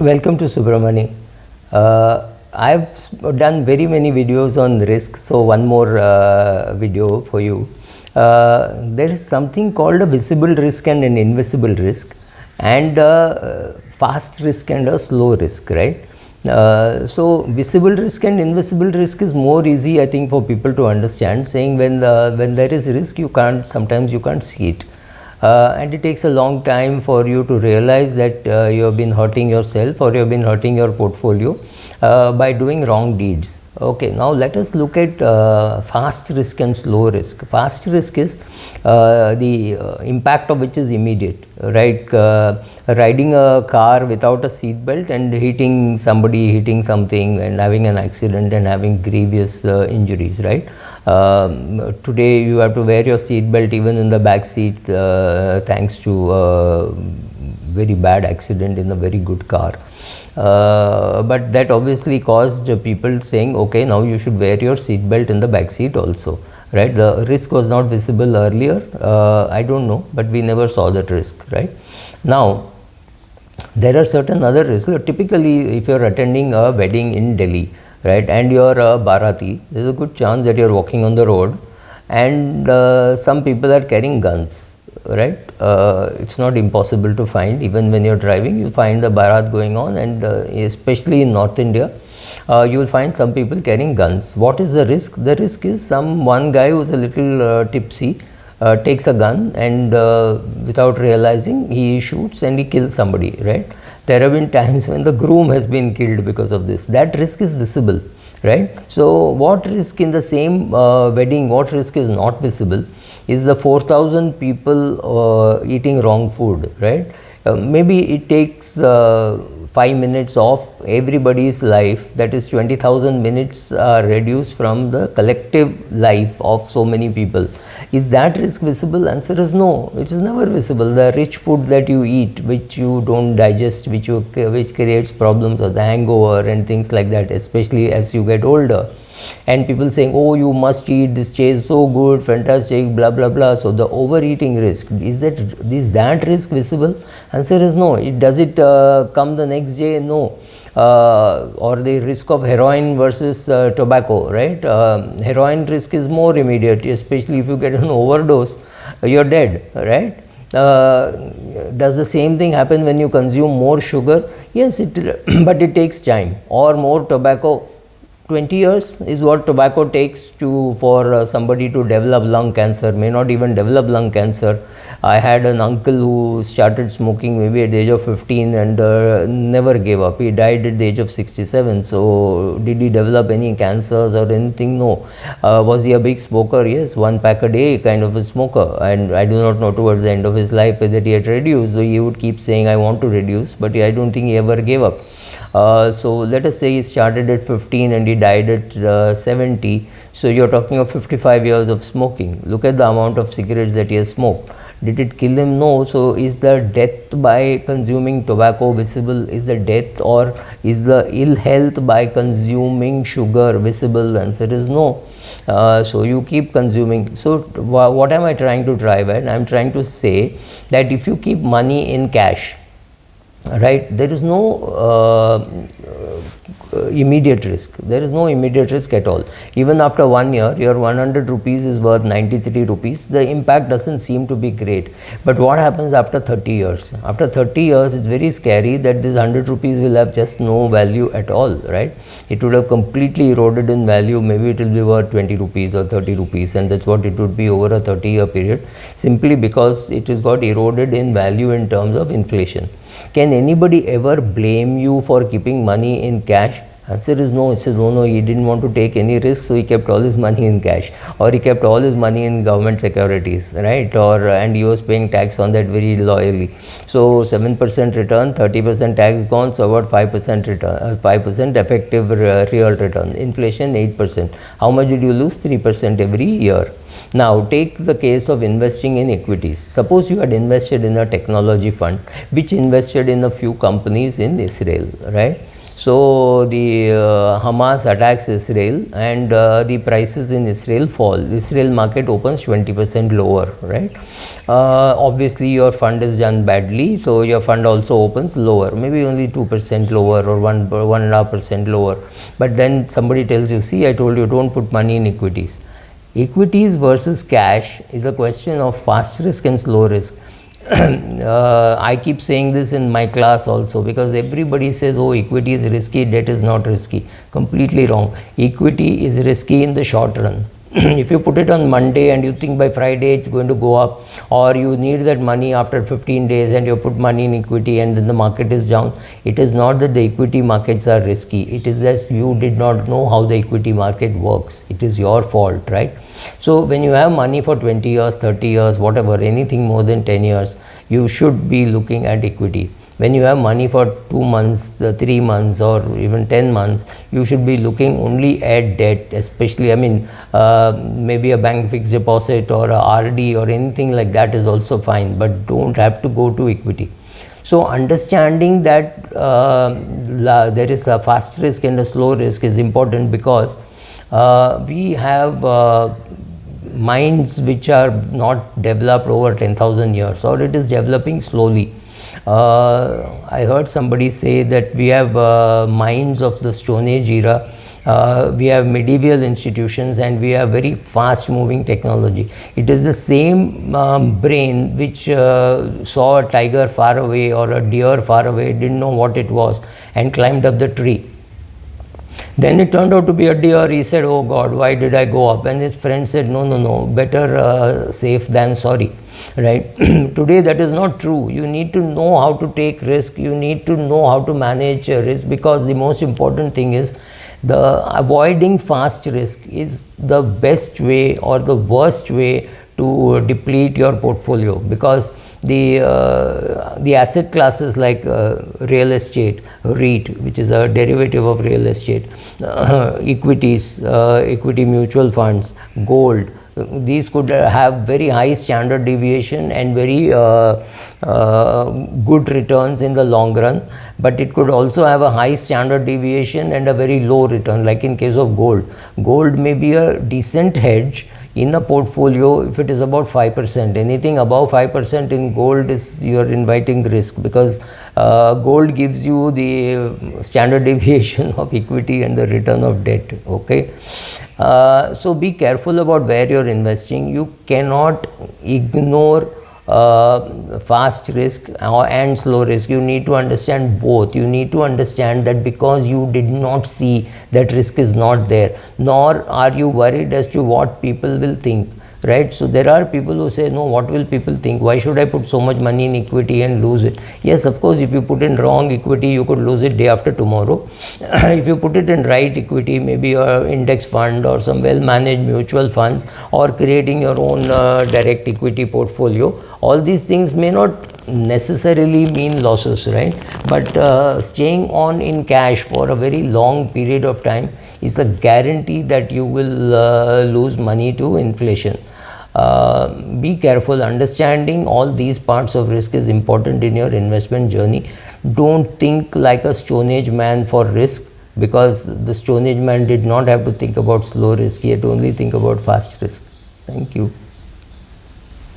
Welcome to Subramani. I've done very many videos on risk, so one more video for you. There is something called a visible risk and an invisible risk, and a fast risk and a slow risk, right? So visible risk and invisible risk is more easy, I think, for people to understand. Saying when there is risk, sometimes you can't see it. And it takes a long time for you to realize that you have been hurting yourself or you have been hurting your portfolio by doing wrong deeds. Okay, now let us look at fast risk and slow risk. Fast risk is the impact of which is immediate, right? Riding a car without a seat belt and hitting somebody, hitting something and having an accident and having grievous injuries, right? Today you have to wear your seat belt even in the back seat thanks to a very bad accident in a very good car. But that obviously caused people saying, okay, now you should wear your seat belt in the back seat also, right? The risk was not visible earlier, I don't know, but we never saw that risk, right? Now there are certain other risks. Typically, if you're attending a wedding in Delhi, right, and you're a Bharati, there's a good chance that you're walking on the road and some people are carrying guns, right? It's not impossible to find. Even when you're driving, you find the Bharat going on, and especially in North India, you will find some people carrying guns. What is the risk? The risk is one guy who's a little tipsy takes a gun and without realizing he shoots and he kills somebody, right? There have been times when the groom has been killed because of this. That risk is visible, right? So what risk in the same wedding, what risk is not visible is the 4,000 people eating wrong food, right? Maybe it takes 5 minutes of everybody's life, that is 20,000 minutes are reduced from the collective life of so many people. Is that risk visible? Answer is no, it is never visible. The rich food that you eat, which you don't digest, which creates problems of the hangover and things like that, especially as you get older. And people saying, oh, you must eat, this tastes so good, fantastic, blah blah blah. So the overeating risk, is that risk visible? Answer is no. Does it come the next day? No. Or the risk of heroin versus tobacco, right? Heroin risk is more immediate, especially if you get an overdose, you're dead, right? Does the same thing happen when you consume more sugar? Yes, but it takes time. Or more tobacco. 20 years is what tobacco takes for somebody to develop lung cancer, may not even develop lung cancer. I had an uncle who started smoking maybe at the age of 15 and never gave up. He died at the age of 67. So did he develop any cancers or anything? No. Was he a big smoker? Yes, 1 pack a day kind of a smoker. And I do not know towards the end of his life whether he had reduced. So he would keep saying, I want to reduce, but I don't think he ever gave up. So let us say he started at 15 and he died at 70. So you're talking of 55 years of smoking. Look at the amount of cigarettes that he has smoked. Did it kill him? No. So is the death by consuming tobacco visible? Is the death or is the ill health by consuming sugar visible? The answer is no. So you keep consuming. So what am I trying to drive at? I'm trying to say that if you keep money in cash, right, there is no immediate risk. There is no immediate risk at all. Even after 1 year, your 100 rupees is worth 93 rupees. The impact doesn't seem to be great. But what happens after 30 years? After 30 years, it's very scary that this 100 rupees will have just no value at all, right? It would have completely eroded in value. Maybe it will be worth 20 rupees or 30 rupees, and that's what it would be over a 30-year period, simply because it has got eroded in value in terms of inflation. Can anybody ever blame you for keeping money in cash? Answer is no. It says, no, he didn't want to take any risk, so he kept all his money in cash, or he kept all his money in government securities, right? And he was paying tax on that very loyally. So 7% return, 30% tax gone, so about 5% return, 5% effective real return. Inflation 8%. How much did you lose? 3% every year. Now take the case of investing in equities. Suppose you had invested in a technology fund which invested in a few companies in Israel, right? So the Hamas attacks Israel, and the prices in Israel fall. Israel market opens 20% lower, right? Obviously your fund is done badly, so your fund also opens lower, maybe only 2% lower or 1.5% lower. But then somebody tells you, see, I told you, don't put money in equities. Equities versus cash is a question of fast risk and slow risk. I keep saying this in my class also, because everybody says, oh, equity is risky, debt is not risky. Completely wrong. Equity is risky in the short run. If you put it on Monday and you think by Friday it's going to go up, or you need that money after 15 days and you put money in equity and then the market is down, it is not that the equity markets are risky. It is that you did not know how the equity market works. It is your fault, right? So when you have money for 20 years, 30 years, whatever, anything more than 10 years, you should be looking at equity. When you have money for 2 months, 3 months, or even 10 months, you should be looking only at debt, especially, maybe a bank fixed deposit or a RD or anything like that is also fine, but don't have to go to equity. So understanding that there is a fast risk and a slow risk is important, because we have minds which are not developed over 10,000 years, or it is developing slowly. I heard somebody say that we have minds of the Stone Age era, we have medieval institutions, and we have very fast moving technology. It is the same brain which saw a tiger far away or a deer far away, didn't know what it was, and climbed up the tree. Then it turned out to be a deer. He said, oh God, why did I go up? And his friend said, no, better safe than sorry, right? Today that is not true. You need to know how to take risk. You need to know how to manage risk, because the most important thing is the avoiding fast risk is the best way or the worst way to deplete your portfolio, because the asset classes like real estate, REIT, which is a derivative of real estate, equities, equity mutual funds, gold, these could have very high standard deviation and very good returns in the long run, but it could also have a high standard deviation and a very low return, like in case of gold. Gold may be a decent hedge in a portfolio if it is about 5%. Anything above 5% in gold is you're inviting risk, because gold gives you the standard deviation of equity and the return of debt. Okay, so be careful about where you're investing. You cannot ignore fast risk and slow risk. You need to understand both. You need to understand that because you did not see that risk is not there, nor are you worried as to what people will think, right? So there are people who say, no, what will people think? Why should I put so much money in equity and lose it? Yes, of course, if you put in wrong equity, you could lose it day after tomorrow. If you put it in right equity, maybe an index fund or some well managed mutual funds, or creating your own direct equity portfolio, all these things may not necessarily mean losses, right? But staying on in cash for a very long period of time is a guarantee that you will lose money to inflation. Be careful. Understanding all these parts of risk is important in your investment journey. Don't think like a Stone Age man for risk, because the Stone Age man did not have to think about slow risk. He had to only think about fast risk. Thank you.